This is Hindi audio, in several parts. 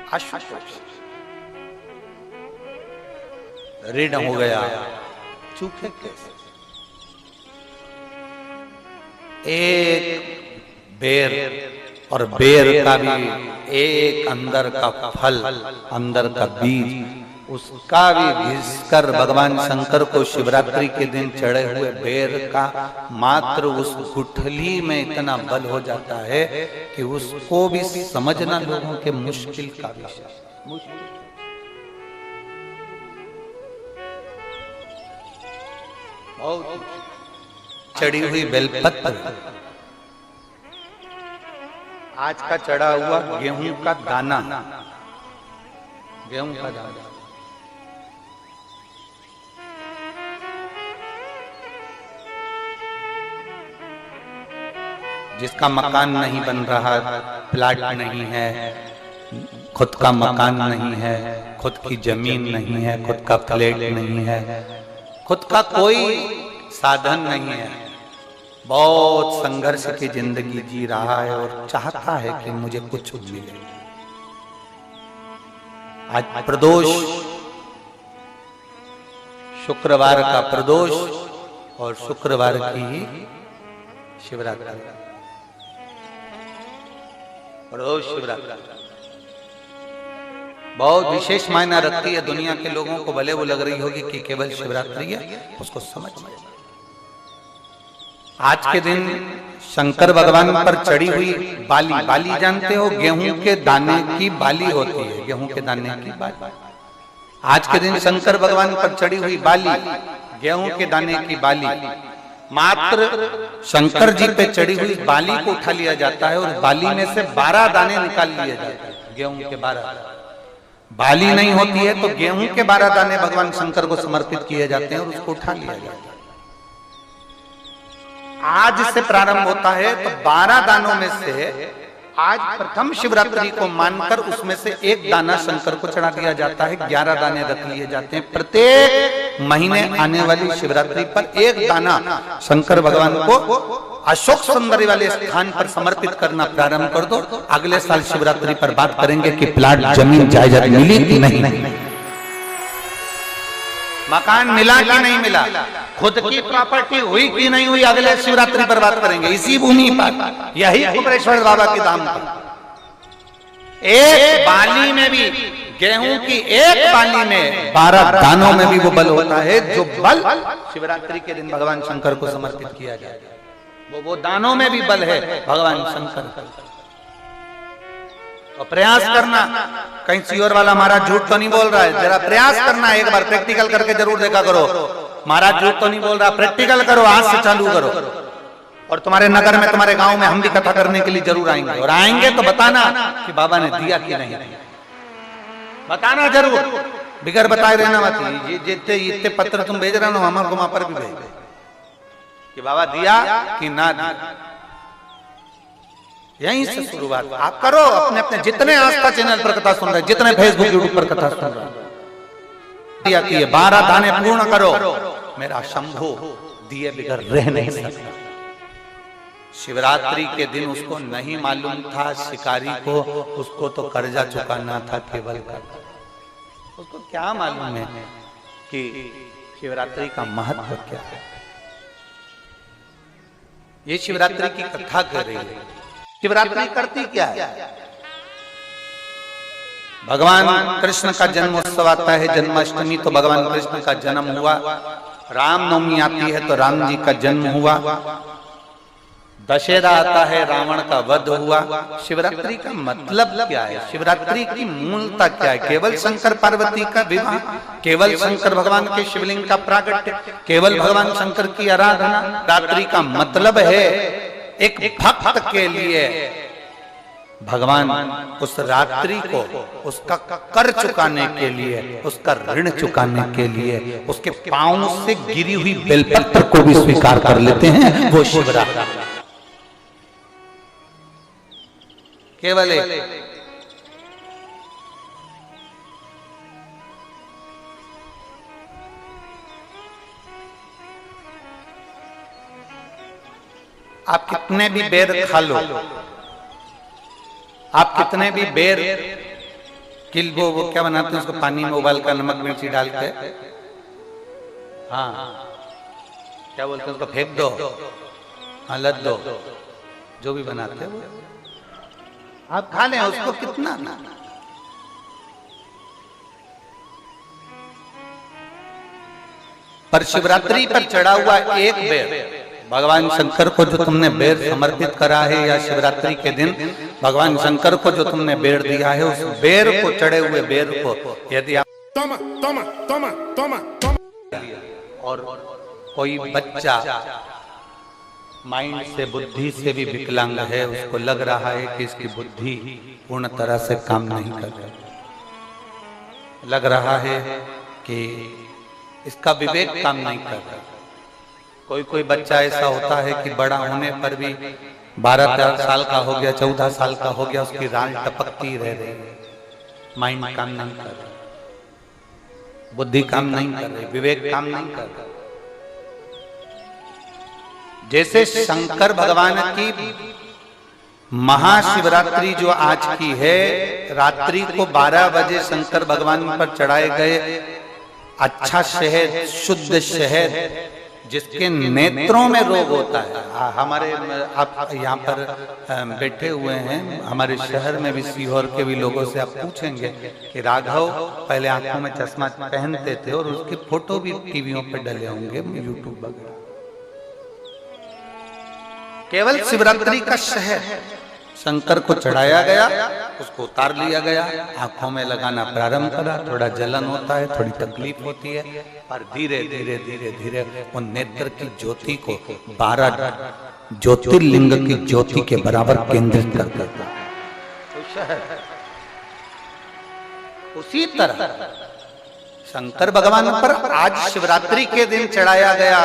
आशुतोष ऋण हो गया, चूके कैसे? एक बेर, और बेर का भी एक अंदर का फल, अंदर का बीज, उसका भी घिसकर भगवान शंकर को शिवरात्रि के दिन चढ़े हुए बेर का मात्र उस गुठली में इतना बल हो जाता है कि उसको भी समझना लोगों के मुश्किल का विषय। चढ़ी हुई बेलपत्र, आज का चढ़ा हुआ गेहूं का दाना, गेहूं का दाना, जिसका मकान नहीं बन रहा, प्लाट नहीं है, खुद का मकान नहीं है, खुद की जमीन नहीं है, खुद का फ्लैट नहीं है, खुद का कोई साधन नहीं है, बहुत संघर्ष की जिंदगी जी रहा है और चाहता है कि मुझे कुछ मिले। आज प्रदोष, शुक्रवार का प्रदोष और शुक्रवार की शिवरात्रि, प्रदोष शिवरात्रि बहुत विशेष मायना रखती है। दुनिया के लोगों को भले वो लग रही होगी कि केवल शिवरात्रि है, उसको समझ। आज के दिन शंकर भगवान पर चढ़ी हुई बाली, बाली जानते हो, गेहूं के दाने की बाली होती है, गेहूं के दाने की बाली। आज के दिन शंकर भगवान पर चढ़ी हुई बाली, गेहूं के दाने की बाली, मात्र शंकर जी पे चढ़ी हुई बाली को उठा लिया जाता है और बाली में से 12 दाने निकाल लिए जाते हैं। गेहूं के 12 बाली नहीं होती है तो गेहूं के 12 दाने भगवान शंकर को समर्पित किए जाते हैं और उसको उठा लिया जाता है। आज से प्रारंभ होता है तो 12 दानों में से आज प्रथम शिवरात्रि को मानकर उसमें से एक दाना शंकर को चढ़ा दिया जाता है, 11 दाने रख लिए जाते हैं। प्रत्येक महीने आने वाली शिवरात्रि पर एक दाना शंकर भगवान को अशोक सुंदरी वाले स्थान पर समर्पित करना प्रारंभ कर दो। अगले साल शिवरात्रि पर बात करेंगे कि प्लाट, जमीन, जायदाद मिली कि नहीं, मकान मिला कि नहीं मिला, खुद की प्रॉपर्टी हुई कि नहीं हुई, अगले शिवरात्रि पर बात करेंगे। इसी भूमि पर, यही कुबरेश्वर बाबा के धाम पर, एक बाली में भी, गेहूं की एक बाली में 12 दानों में भी वो बल होता है जो बल शिवरात्रि के दिन भगवान शंकर को समर्पित किया जाए। वो दानों में भी बल है भगवान शंकर। तो प्रयास करना, कहीं सियोर वाला महाराज झूठ तो नहीं बोल रहा है, जरा प्रयास करना, एक बार प्रैक्टिकल करके जरूर देखा करो। महाराज झूठ तो नहीं बोल रहा, प्रैक्टिकल करो, आज से चालू करो। और तुम्हारे नगर में, तुम्हारे गांव में हम भी कथा करने के लिए जरूर आएंगे, और आएंगे तो बताना कि बाबा ने दिया कि नहीं, बताना जरूर, बिगर बताए रहना मत। ये जितने पत्र तुम भेज रहे हो हमारे को वहां पर भी भेज कि बाबा दिया कि ना दिया। यहीं से शुरुआत आप करो। अपने अपने जितने आस्था चैनल पर कथा सुन रहे, जितने फेसबुक यूट्यूब पर कथा सुन रहे, दिया कि 12 दाने पूर्ण करो, मेरा शंभो दिए बिगर रह नहीं सकता। शिवरात्रि के दिन उसको नहीं मालूम था, शिकारी को, उसको तो कर्जा चुकाना था केवल का। उसको क्या मालूम है कि शिवरात्रि का महत्व क्या है। ये शिवरात्रि की कथा कर रही है। शिवरात्रि करती क्या है? भगवान कृष्ण का जन्मोत्सव आता है, जन्माष्टमी, तो भगवान कृष्ण का जन्म हुआ। रामनवमी आती है तो राम जी का जन्म हुआ। दशहरा आता है, रावण का वध हुआ। शिवरात्रि का मतलब क्या है? शिवरात्रि की मूलता क्या है? केवल शंकर पार्वती का विवाह, केवल शंकर भगवान के शिवलिंग का प्रागट्य, केवल भगवान शंकर की आराधना। रात्रि का मतलब है एक भक्त के लिए भगवान उस रात्रि को उसका कर चुकाने के लिए, उसका ऋण चुकाने के लिए, उसके पांव से गिरी हुई बेलपत्र को भी स्वीकार कर लेते हैं। वो शिवरात्रि केवल एक आप कितने भी बेर खा लो, आप कितने भी बेर किल वो क्या बनाते हैं उसको पानी में उबाल कर नमक मिर्ची डाल के, हाँ क्या बोलते हैं उसको, फेंक दो, हाँ लद दो, जो भी बनाते हैं वो आप खा लें, उसको कितना ना। पर शिवरात्रि पर चढ़ा हुआ एक बेर भगवान शंकर को जो तुमने बेर समर्पित करा है, या शिवरात्रि के दिन भगवान शंकर को जो तुमने बेर दिया है, उस बेर को, चढ़े हुए बेर को यदि आप और कोई बच्चा माइंड से, बुद्धि से भी विकलांग है, उसको लग रहा है कि इसकी बुद्धि पूर्ण तरह से काम नहीं कर रही, लग रहा है कि इसका विवेक काम नहीं कर रहा, कोई बच्चा ऐसा होता है कि बड़ा होने पर भी 12-13 साल का हो गया, 14 साल का हो गया, उसकी राल टपकती रह रही है, माइंड काम नहीं कर रही, बुद्धि काम नहीं कर रही, विवेक काम नहीं कर रहा। जैसे शंकर भगवान की महाशिवरात्रि जो आज की है, रात्रि को 12 बजे शंकर भगवान पर चढ़ाए गए अच्छा शहद, शुद्ध शहद, जिसके नेत्रों में रोग होता है। हमारे आप यहाँ पर बैठे हुए हैं, हमारे शहर में भी, सीहोर के भी लोगों से आप पूछेंगे कि राघव पहले आंखों में चश्मा पहनते थे, और उसकी फोटो भी टीवियों पर डले होंगे, यूट्यूब वगैरह। केवल शिवरात्रि का शहद शंकर को चढ़ाया गया, उसको उतार लिया गया, आंखों में लगाना प्रारंभ करा, थोड़ा जलन होता है, थोड़ी तकलीफ होती है, पर धीरे धीरे धीरे धीरे वो नेत्र की ज्योति को 12 ज्योतिर्लिंग की ज्योति के बराबर केंद्रित कर देता है। उसी तरह शंकर भगवान पर आज शिवरात्रि के दिन चढ़ाया गया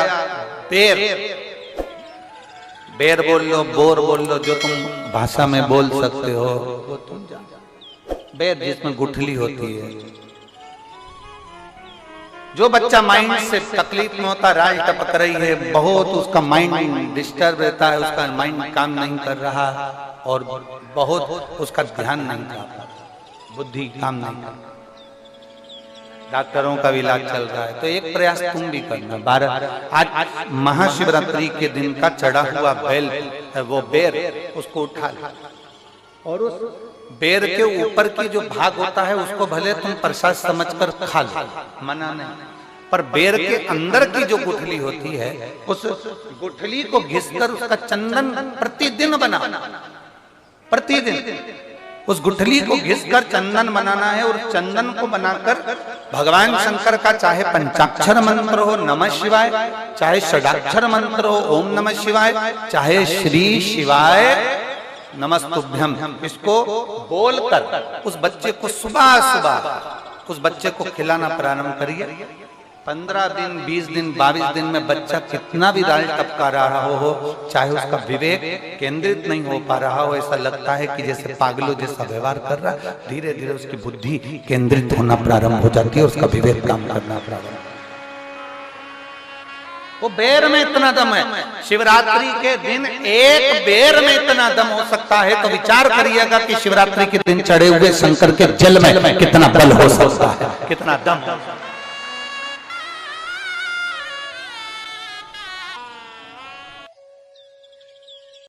बेर बोल लो, बोर बोल लो, जो तुम भाषा में बोल सकते हो, वो तुम जानो। बेर जिसमें गुठली होती है, जो बच्चा माइंड से तकलीफ में होता, राज टपक रही है बहुत, उसका माइंड डिस्टर्ब रहता है, उसका माइंड काम नहीं कर रहा, और बहुत उसका ध्यान नहीं कर रहा, बुद्धि काम नहीं कर रहा, डॉक्टरों का भी इलाज चल रहा है, तो एक प्रयास तुम भी करना। 12 आज महाशिवरात्रि के दिन का चढ़ा हुआ बेल, वो बेर, उसको उठा लो, और उस बेर के ऊपर की जो भाग होता है उसको भले तुम प्रसाद समझकर खा लो, मना नहीं, पर बेर के अंदर की जो गुठली होती है, उस गुठली को घिसकर उसका चंदन प्रतिदिन बनाना, प्रतिदिन उस गुठली को घिसकर चंदन बनाना है, और चंदन को बनाकर भगवान शंकर का चाहे पंचाक्षर मंत्र हो नमः शिवाय, चाहे षडाक्षर मंत्र हो ओम नमः शिवाय, चाहे श्री शिवाय नमस्तुभ्यम, इसको बोलकर उस बच्चे को सुबह सुबह उस बच्चे को खिलाना प्रारंभ करिए। 15 दिन, 20 दिन, 22 दिन में बच्चा कितना भी राल टपका रहा हो, चाहे उसका विवेक केंद्रित नहीं हो पा रहा हो, ऐसा लगता है कि जैसे पागलों जैसा व्यवहार कर रहा, धीरे धीरे उसकी बुद्धि केंद्रित होना प्रारंभ हो जाती है, उसका विवेक काम करना प्रारंभ। वो बेर में इतना दम है, शिवरात्रि के दिन एक बेर में इतना दम हो सकता है, तो विचार करिएगा कि शिवरात्रि के दिन चढ़े हुए शंकर के जल में कितना बल हो सकता है, कितना दम।